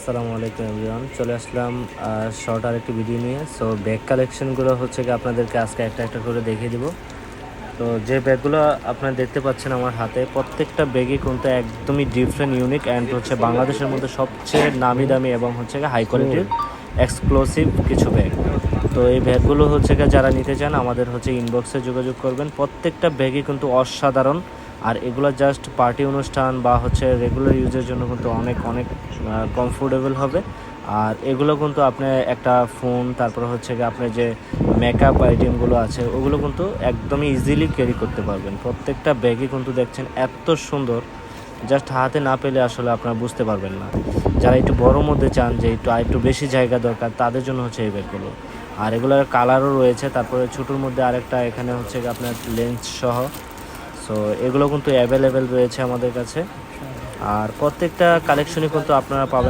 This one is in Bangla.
আসসালামু আলাইকুম এভরিওয়ান, চলে আসলাম শর্ট আর একটি ভিডিও নিয়ে। সো ব্যাগ কালেকশনগুলো হচ্ছে কি আপনাদেরকে আজকে একটা একটা করে দেখিয়ে দিব। তো যে ব্যাগগুলো আপনারা দেখতে পাচ্ছেন আমার হাতে, প্রত্যেকটা ব্যাগই কিন্তু একদমই ডিফারেন্ট, ইউনিক অ্যান্ড হচ্ছে বাংলাদেশের মধ্যে সবচেয়ে নামি দামি এবং হচ্ছে হাই কোয়ালিটির এক্সক্লুসিভ কিছু ব্যাগ। তো এই ব্যাগগুলো হচ্ছে যারা নিতে চান আমাদের হচ্ছে ইনবক্সে যোগাযোগ করবেন। প্রত্যেকটা ব্যাগই কিন্তু অসাধারণ, আর এগুলো জাস্ট পার্টি অনুষ্ঠান বা হচ্ছে রেগুলার ইউজের জন্য কিন্তু অনেক অনেক কমফোর্টেবল হবে। আর এগুলো কিন্তু আপনি একটা ফোন, তারপর হচ্ছে আপনার যে মেকআপ আইটেমগুলো আছে ওগুলো কিন্তু একদমই ইজিলি ক্যারি করতে পারবেন। প্রত্যেকটা ব্যাগই কিন্তু দেখছেন এত সুন্দর, জাস্ট হাতে না পেলে আসলে আপনারা বুঝতে পারবেন না। যারা একটু বড়োর মধ্যে চান, যে একটু বেশি জায়গা দরকার, তাদের জন্য হচ্ছে এই ব্যাগগুলো। আর এগুলোর কালারও রয়েছে, তারপরে ছোটোর মধ্যে আরেকটা এখানে হচ্ছে আপনার লেন্স সহ। সো এগুলো কিন্তু অ্যাভেলেবেল রয়েছে আমাদের কাছে। আর প্রত্যেকটা কালেকশনই কিন্তু আপনারা পাবেন